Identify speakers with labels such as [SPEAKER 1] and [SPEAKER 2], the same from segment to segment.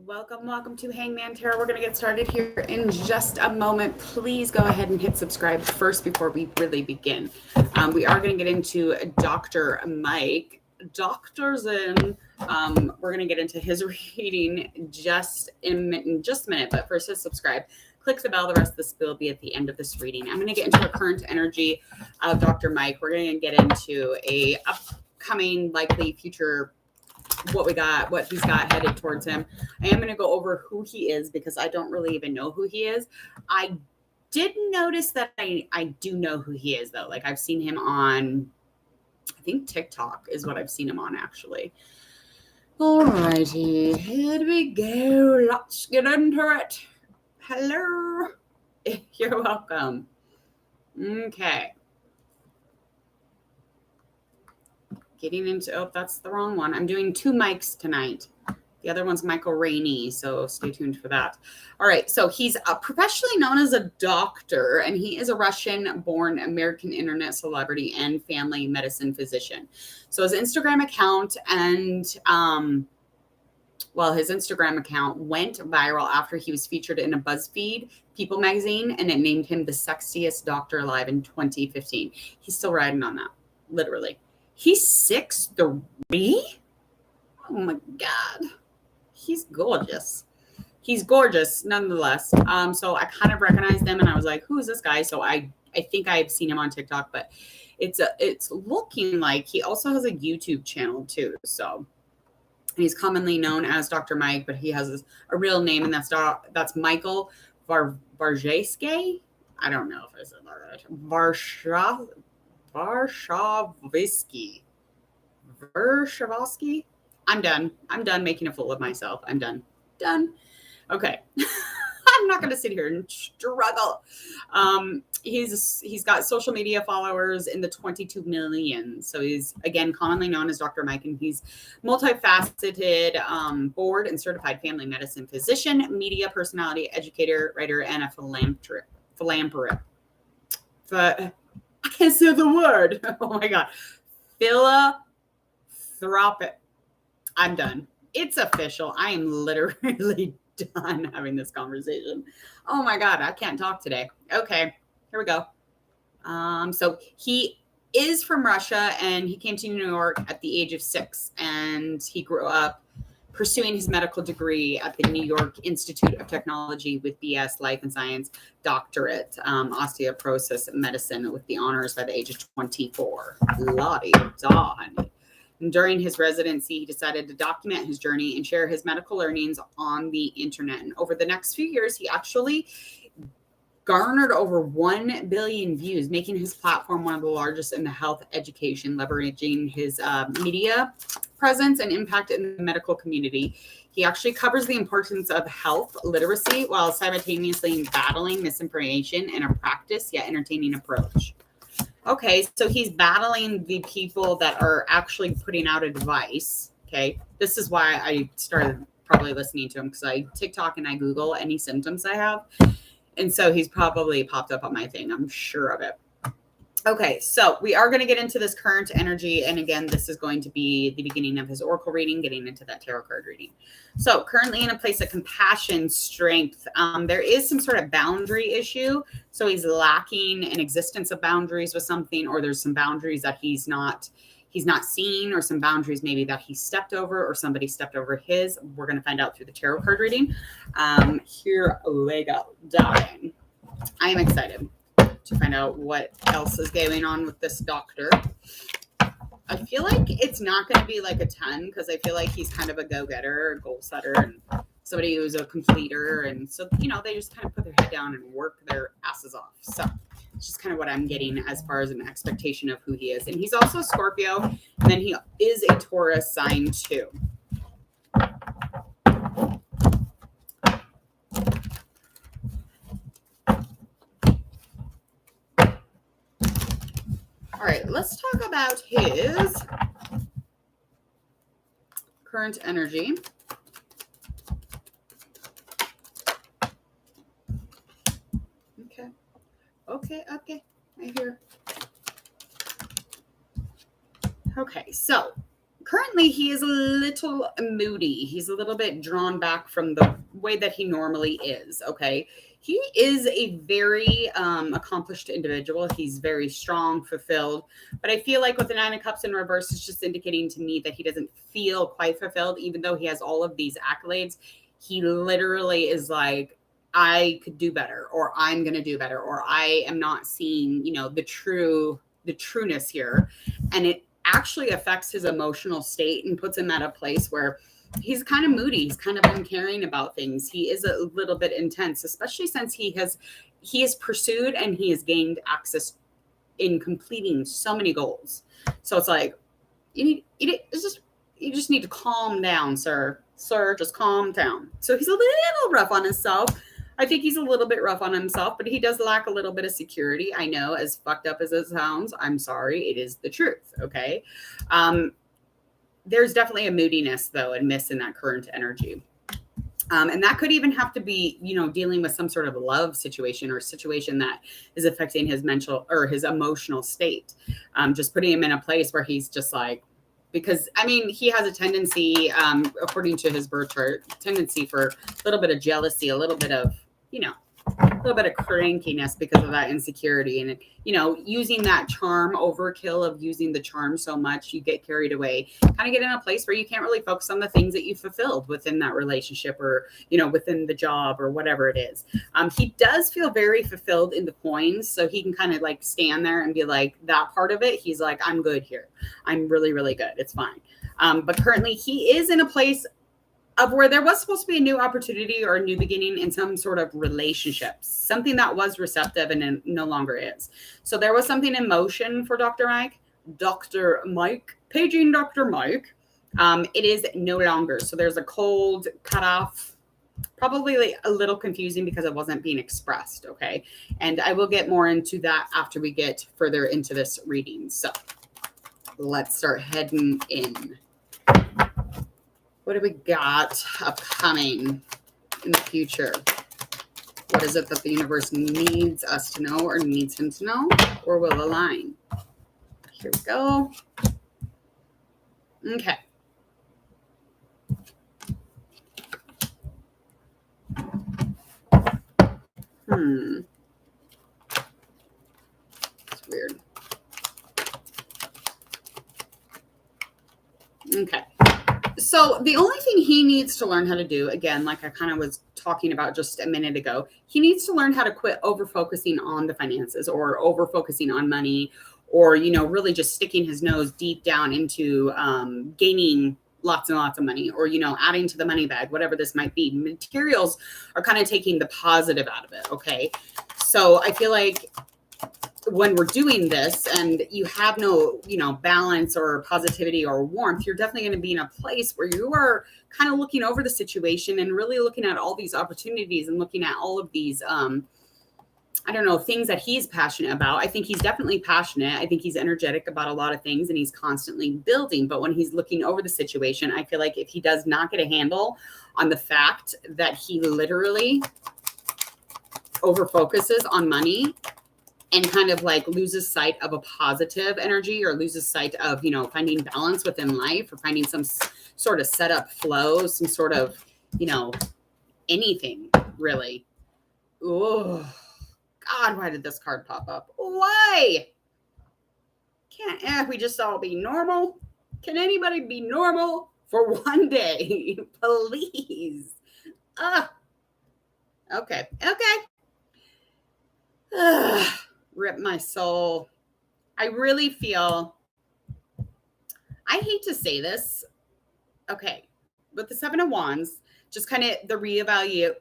[SPEAKER 1] Welcome to Hangman Tarot. We're going to get started here in just a moment. Please go ahead and hit subscribe first before we really begin. We are going to get into Dr. Mike. Doctor's in. We're going to get into his reading just in a minute. But first, just subscribe. Click the bell. The rest of this will be at the end of this reading. I'm going to get into the current energy of Dr. Mike. We're going to get into a upcoming, likely future, what he's got headed towards him. I am going to go over who he is because I don't really even know who he is. I did notice that I do know who he is, though. Like, I've seen him on, I think TikTok is what I've seen him on, actually. Alrighty, here we go. Let's get into it. Hello. You're welcome. Okay. Getting into, oh, that's the wrong one. I'm doing two mics tonight. The other one's Michael Rainey, so stay tuned for that. All right, so he's professionally known as a doctor, and he is a Russian-born American internet celebrity and family medicine physician. So his Instagram account his Instagram account went viral after he was featured in a BuzzFeed People magazine, and it named him the sexiest doctor alive in 2015. He's still riding on that, literally. He's 6'3". Oh my God. He's gorgeous. He's gorgeous nonetheless. So I kind of recognized him and I was like, who is this guy? So I think I've seen him on TikTok, but it's looking like he also has a YouTube channel too. So he's commonly known as Dr. Mike, but he has a real name, and that's Michael Varjayske. I don't know if I said that right. Varshavsky. I'm done making a fool of myself. I'm done. Okay. I'm not going to sit here and struggle. He's got social media followers in the 22 million. So he's, again, commonly known as Dr. Mike, and he's multifaceted, board and certified family medicine physician, media personality, educator, writer, and a philanthropist. I can't say the word. Oh my God. Philanthropic. I'm done. It's official. I am literally done having this conversation. Oh my God. I can't talk today. Okay. Here we go. So he is from Russia, and he came to New York at the age of 6, and he grew up pursuing his medical degree at the New York Institute of Technology with BS Life and Science doctorate, osteoporosis medicine with the honors by the age of 24. Lottie Dawn. During his residency, he decided to document his journey and share his medical learnings on the internet. And over the next few years, he actually garnered over 1 billion views, making his platform one of the largest in the health education, leveraging his media presence and impact in the medical community. He actually covers the importance of health literacy while simultaneously battling misinformation in a practice yet entertaining approach. Okay, so he's battling the people that are actually putting out advice. Okay, this is why I started probably listening to him, because I TikTok and I Google any symptoms I have. And so he's probably popped up on my thing. I'm sure of it. Okay, so we are going to get into this current energy. And again, this is going to be the beginning of his oracle reading, getting into that tarot card reading. So currently in a place of compassion, strength, there is some sort of boundary issue. So he's lacking an existence of boundaries with something, or there's some boundaries that he's not seeing, or some boundaries maybe that he stepped over, or somebody stepped over his. We're going to find out through the tarot card reading. Here we go. Diving. I am excited to find out what else is going on with this doctor. I feel like it's not going to be like a 10, because I feel like he's kind of a go-getter, a goal setter, and somebody who's a completer. And so, they just kind of put their head down and work their asses off. So it's just kind of what I'm getting as far as an expectation of who he is. And he's also Scorpio, and then he is a Taurus sign too. All right, let's talk about his current energy. Okay, I hear. Okay, so Currently, he is a little moody. He's a little bit drawn back from the way that he normally is. Okay. He is a very accomplished individual. He's very strong, fulfilled. But I feel like with the Nine of Cups in reverse, it's just indicating to me that he doesn't feel quite fulfilled, even though he has all of these accolades. He literally is like, I could do better, or I'm going to do better, or I am not seeing, the trueness here. And it actually affects his emotional state and puts him at a place where he's kind of moody. He's kind of uncaring about things. He is a little bit intense, especially since he has pursued and he has gained access in completing so many goals. So it's like, you just need to calm down, sir. Sir, just calm down. So he's a little rough on himself. I think he's a little bit rough on himself, but he does lack a little bit of security. I know, as fucked up as it sounds, I'm sorry. It is the truth, okay? There's definitely a moodiness, though, and miss in that current energy. And that could even have to be, dealing with some sort of love situation or situation that is affecting his mental or his emotional state. Just putting him in a place where he's just like, because, he has a tendency, according to his birth chart, tendency for a little bit of jealousy, a little bit of, a little bit of crankiness because of that insecurity. And, using that charm overkill of using the charm so much, you get carried away, kind of get in a place where you can't really focus on the things that you fulfilled within that relationship or, within the job or whatever it is. He does feel very fulfilled in the coins. So he can kind of like stand there and be like, that part of it, he's like, I'm good here. I'm really, really good. It's fine. But currently he is in a place of where there was supposed to be a new opportunity or a new beginning in some sort of relationship, something that was receptive and no longer is. So there was something in motion for Dr. Mike, paging Dr. Mike. It is no longer. So there's a cold cutoff, probably like a little confusing because it wasn't being expressed. Okay. And I will get more into that after we get further into this reading. So let's start heading in. What do we got upcoming in the future? What is it that the universe needs us to know or needs him to know or will align? Here we go. Okay. It's weird. Okay. So the only thing he needs to learn how to do, again, like I kind of was talking about just a minute ago, he needs to learn how to quit over-focusing on the finances or over-focusing on money or, really just sticking his nose deep down into gaining lots and lots of money or, adding to the money bag, whatever this might be. Materials are kind of taking the positive out of it, okay? So I feel like when we're doing this and you have no, balance or positivity or warmth, you're definitely going to be in a place where you are kind of looking over the situation and really looking at all these opportunities and looking at all of these, things that he's passionate about. I think he's definitely passionate. I think he's energetic about a lot of things and he's constantly building. But when he's looking over the situation, I feel like if he does not get a handle on the fact that he literally over focuses on money and kind of like loses sight of a positive energy or loses sight of, finding balance within life or finding some sort of setup flow, some sort of, anything really. Oh, God, why did this card pop up? Why? Can't we just all be normal? Can anybody be normal for one day? Please. Okay. Rip my soul. I really feel, I hate to say this. Okay. With the Seven of Wands, just kind of the reevaluate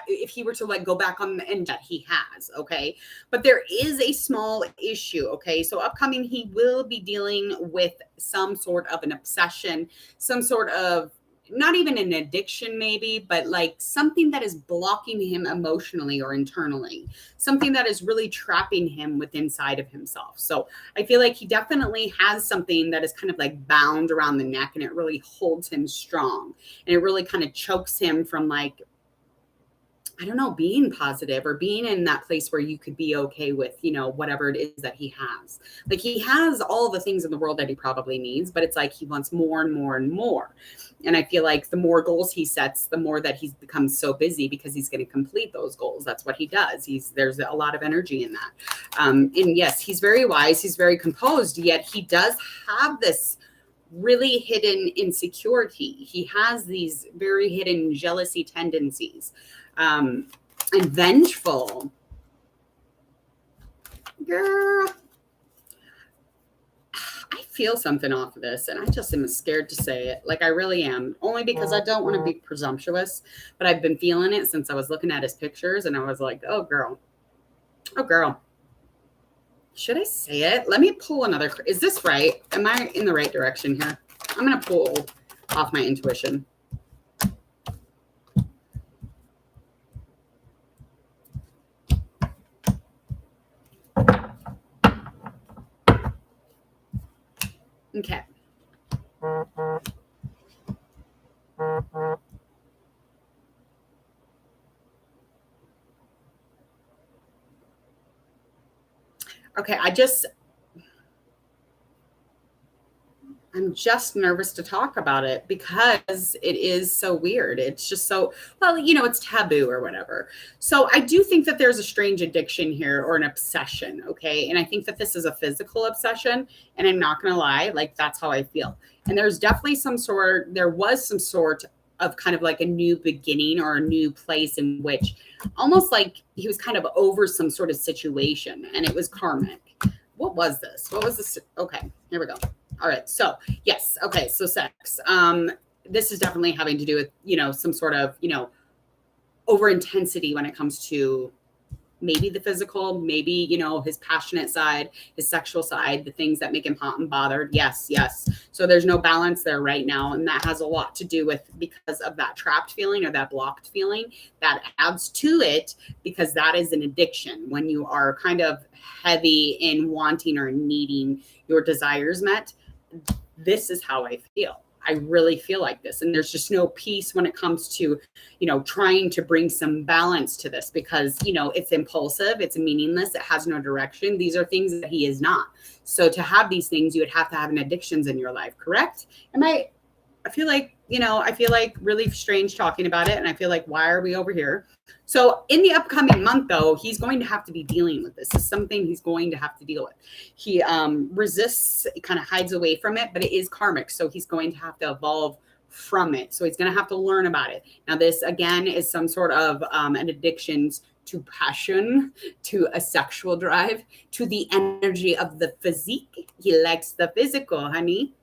[SPEAKER 1] if he were to like go back on the end that he has. Okay. But there is a small issue. Okay. So upcoming, he will be dealing with some sort of an obsession, some sort of, not even an addiction maybe, but like something that is blocking him emotionally or internally, something that is really trapping him within inside of himself. So I feel like he definitely has something that is kind of like bound around the neck and it really holds him strong. And it really kind of chokes him from like I don't know, being positive or being in that place where you could be okay with, whatever it is that he has. Like he has all the things in the world that he probably needs, but it's like he wants more and more and more. And I feel like the more goals he sets, the more that he's become so busy because he's going to complete those goals. That's what he does. There's a lot of energy in that. And yes, he's very wise. He's very composed, yet he does have this really hidden insecurity. He has these very hidden jealousy tendencies, and vengeful. Girl, I feel something off of this, and I just am scared to say it. Like I really am, only because I don't want to be presumptuous, but I've been feeling it since I was looking at his pictures, and I was like, oh girl. Should I say it? Let me pull another. Is this right? Am I in the right direction here? I'm going to pull off my intuition. Okay. Okay, I'm just nervous to talk about it because it is so weird. It's just so, well, it's taboo or whatever. So I do think that there's a strange addiction here or an obsession. Okay. And I think that this is a physical obsession. And I'm not going to lie, like that's how I feel. And there was some sort of kind of like a new beginning or a new place in which almost like he was kind of over some sort of situation and it was karmic. What was this? Okay, here we go. All right. So yes. Okay. So sex. This is definitely having to do with, some sort of, over intensity when it comes to maybe the physical, maybe, his passionate side, his sexual side, the things that make him hot and bothered. Yes. So there's no balance there right now. And that has a lot to do with because of that trapped feeling or that blocked feeling that adds to it, because that is an addiction when you are kind of heavy in wanting or needing your desires met. This is how I feel. I really feel like this. And there's just no peace when it comes to, trying to bring some balance to this because, it's impulsive, it's meaningless, it has no direction. These are things that he is not. So to have these things, you would have to have an addictions in your life, correct? I feel like really strange talking about it. And I feel like, why are we over here? So in the upcoming month, though, he's going to have to be dealing with this. It's something he's going to have to deal with. He resists, kind of hides away from it, but it is karmic. So he's going to have to evolve from it. So he's going to have to learn about it. Now, this, again, is some sort of an addiction to passion, to a sexual drive, to the energy of the physique. He likes the physical, honey.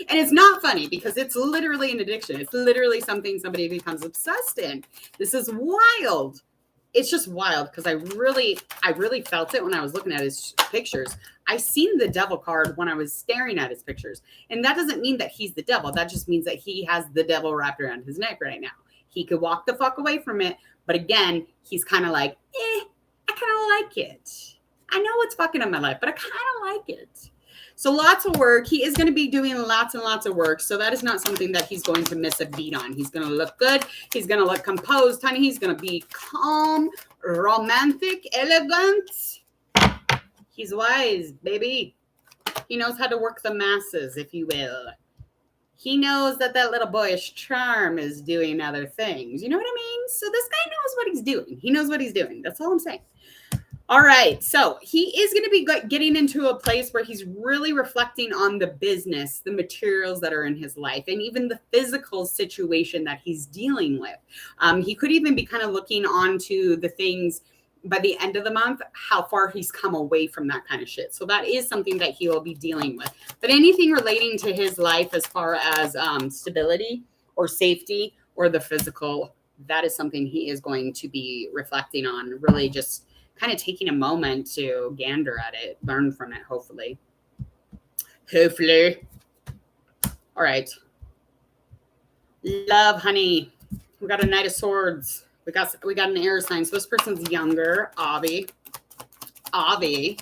[SPEAKER 1] And it's not funny because it's literally an addiction. It's literally something somebody becomes obsessed in. This is wild. It's just wild because I really felt it when I was looking at his pictures. I seen the devil card when I was staring at his pictures. And that doesn't mean that he's the devil. That just means that he has the devil wrapped around his neck right now. He could walk the fuck away from it. But again, he's kind of like, I kind of like it. I know it's fucking up my life, but I kind of like it. So lots of work. He is going to be doing lots and lots of work. So that is not something that he's going to miss a beat on. He's going to look good. He's going to look composed, honey. He's going to be calm, romantic, elegant. He's wise, baby. He knows how to work the masses, if you will. He knows that little boyish charm is doing other things. You know what I mean? So this guy knows what he's doing. He knows what he's doing. That's all I'm saying. All right. So he is going to be getting into a place where he's really reflecting on the business, the materials that are in his life, and even the physical situation that he's dealing with. He could even be kind of looking onto the things by the end of the month, how far he's come away from that kind of shit. So that is something that he will be dealing with. But anything relating to his life as far as stability or safety or the physical, that is something he is going to be reflecting on, really just kind of taking a moment to gander at it, learn from it, hopefully. All right. Love, honey. We got a Knight of Swords. We got an air sign. So this person's younger, Avi. Okay.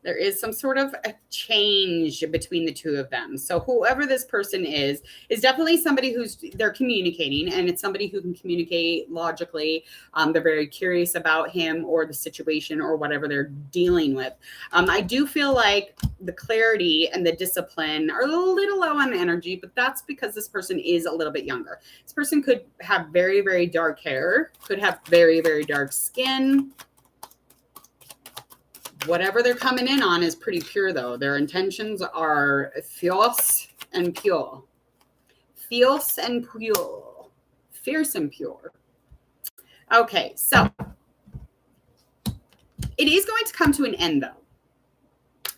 [SPEAKER 1] There is some sort of a change between the two of them. So whoever this person is definitely somebody they're communicating, and it's somebody who can communicate logically. They're very curious about him or the situation or whatever they're dealing with. I do feel like the clarity and the discipline are a little low on energy, but that's because this person is a little bit younger. This person could have very, very dark hair, could have very, very dark skin. Whatever they're coming in on is pretty pure, though. Their intentions are fierce and pure. Fierce and pure. Fierce and pure. Okay, so it is going to come to an end, though.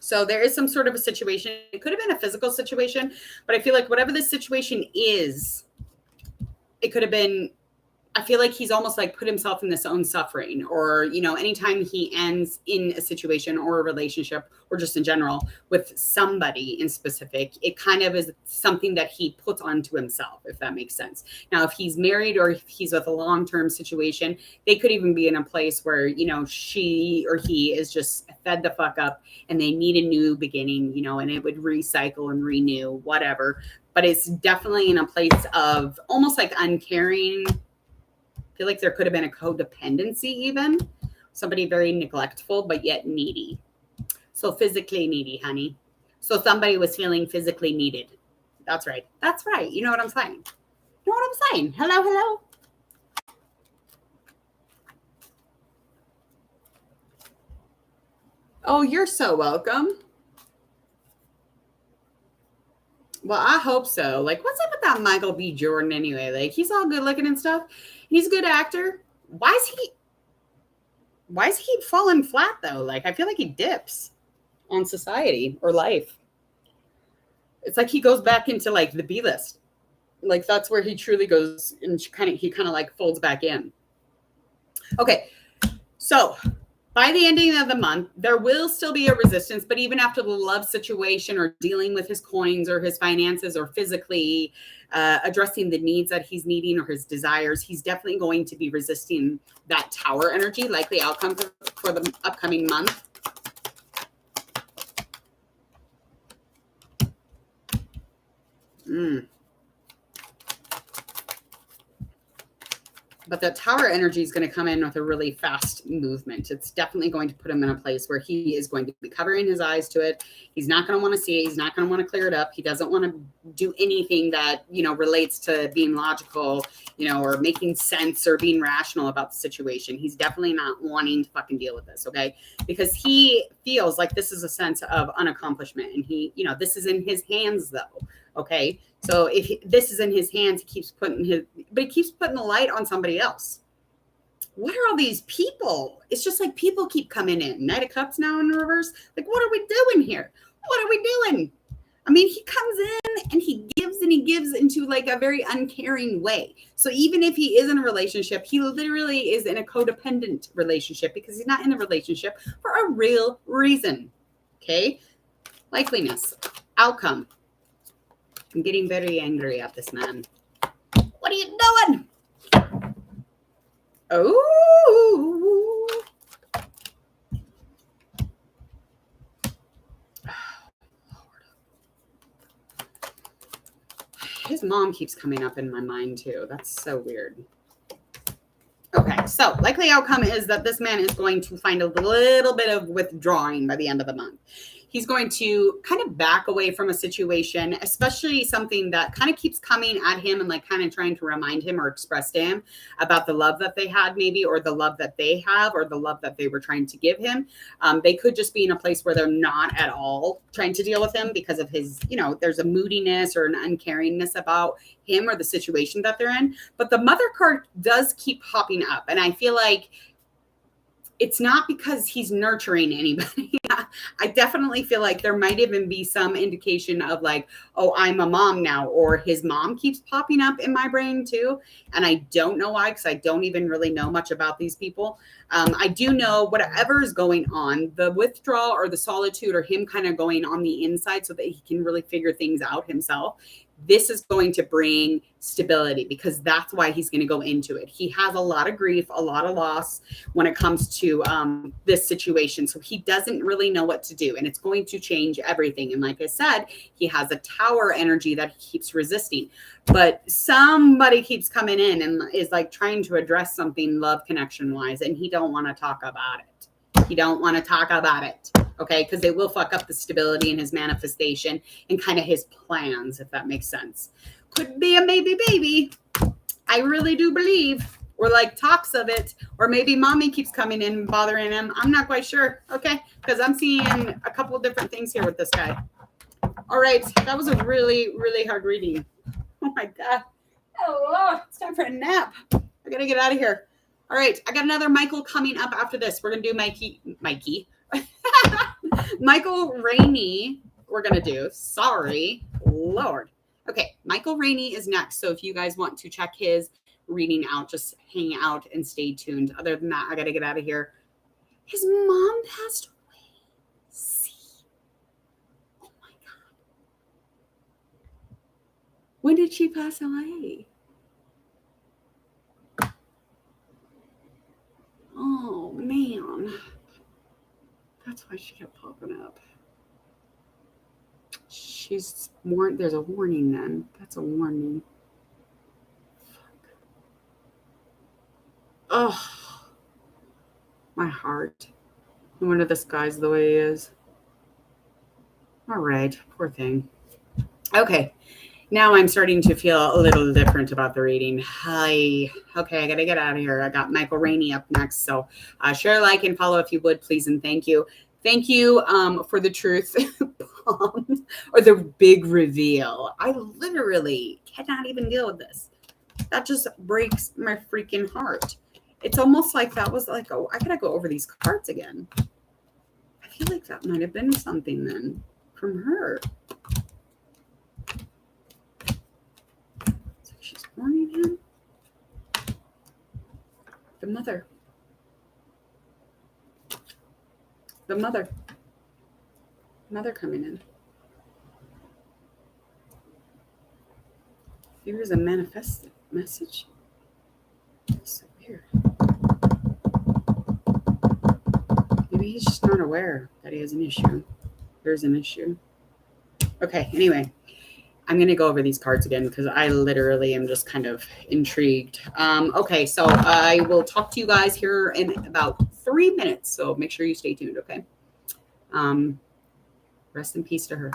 [SPEAKER 1] So there is some sort of a situation. It could have been a physical situation, but I feel like whatever this situation is, it could have been, I feel like he's almost like put himself in this own suffering, or, anytime he ends in a situation or a relationship or just in general with somebody in specific, it kind of is something that he puts onto himself, if that makes sense. Now, if he's married or if he's with a long-term situation, they could even be in a place where, she or he is just fed the fuck up and they need a new beginning, and it would recycle and renew, whatever. But it's definitely in a place of almost like uncaring. I feel like there could have been a codependency even. Somebody very neglectful, but yet needy. So physically needy, honey. So somebody was feeling physically needed. That's right. That's right. You know what I'm saying? You know what I'm saying? Hello, hello. Oh, you're so welcome. Well, I hope so. Like, what's up with that Michael B. Jordan anyway? Like, he's all good looking and stuff. He's a good actor. Why does he keep falling flat though? Like, I feel like he dips on society or life. It's like he goes back into like the B list. Like, that's where he truly goes and he kind of like folds back in. Okay. So by the ending of the month, there will still be a resistance, but even after the love situation or dealing with his coins or his finances or physically addressing the needs that he's needing or his desires, he's definitely going to be resisting that tower energy, likely outcome for the upcoming month. But the tower energy is going to come in with a really fast movement. It's definitely going to put him in a place where he is going to be covering his eyes to it. He's not going to want to see it. He's not going to want to clear it up. He doesn't want to do anything that, relates to being logical, or making sense or being rational about the situation. He's definitely not wanting to fucking deal with this, okay? Because he feels like this is a sense of unaccomplishment. And he, this is in his hands though, okay? So if this is in his hands, he keeps putting the light on somebody else. What are all these people? It's just like people keep coming in. Knight of Cups now in reverse. Like, what are we doing here? What are we doing? I mean, he comes in and he gives into like a very uncaring way. So even if he is in a relationship, he literally is in a codependent relationship because he's not in a relationship for a real reason. Okay? Likeliness. Outcome. I'm getting very angry at this man. What are you doing? Oh. His mom keeps coming up in my mind too. That's so weird. Okay, so likely outcome is that this man is going to find a little bit of withdrawing by the end of the month. He's going to kind of back away from a situation, especially something that kind of keeps coming at him and like kind of trying to remind him or express to him about the love that they had maybe, or the love that they have, or the love that they were trying to give him. They could just be in a place where they're not at all trying to deal with him because of his, there's a moodiness or an uncaringness about him or the situation that they're in. But the Mother card does keep popping up. And I feel like it's not because he's nurturing anybody. I definitely feel like there might even be some indication of like, oh, I'm a mom now, or his mom keeps popping up in my brain too. And I don't know why, because I don't even really know much about these people. I do know whatever is going on, the withdrawal or the solitude or him kind of going on the inside so that he can really figure things out himself this is going to bring stability, because that's why he's going to go into it. He has a lot of grief, a lot of loss when it comes to this situation. So he doesn't really know what to do, and it's going to change everything. And like I said, he has a tower energy that he keeps resisting, but somebody keeps coming in and is like trying to address something love connection wise, and he don't want to talk about it. He don't want to talk about it. Okay, because they will fuck up the stability in his manifestation and kind of his plans, if that makes sense. Could be a maybe baby. I really do believe. Or like talks of it. Or maybe mommy keeps coming in and bothering him. I'm not quite sure. Okay, because I'm seeing a couple of different things here with this guy. All right, that was a really, really hard reading. Oh my God. Oh, it's time for a nap. I got to get out of here. All right, I got another Michael coming up after this. We're going to do Mikey. Michael Rainey, we're going to do. Sorry, Lord. Okay, Michael Rainey is next. So if you guys want to check his reading out, just hang out and stay tuned. Other than that, I got to get out of here. His mom passed away. See? Oh my God. When did she pass away? Oh, man. That's why she kept popping up. She's warned. There's a warning then. That's a warning. Fuck. Oh, my heart. No wonder this guy's the way he is. All right, poor thing. Okay, now I'm starting to feel a little different about the reading. Hi. Okay, I got to get out of here. I got Michael Rainey up next. So share, like, and follow if you would, please, and thank you. Thank you for the truth bomb or the big reveal. I literally cannot even deal with this. That just breaks my freaking heart. It's almost like that was like, oh, I gotta go over these cards again. I feel like that might have been something then from her. So she's warning him. The mother. The mother. Mother coming in. Here's a manifest message. That's so weird. Maybe he's just not aware that he has an issue. There's an issue. Okay, anyway. I'm going to go over these cards again because I literally am just kind of intrigued. Okay, so I will talk to you guys here in about 3 minutes. So make sure you stay tuned, okay? Rest in peace to her.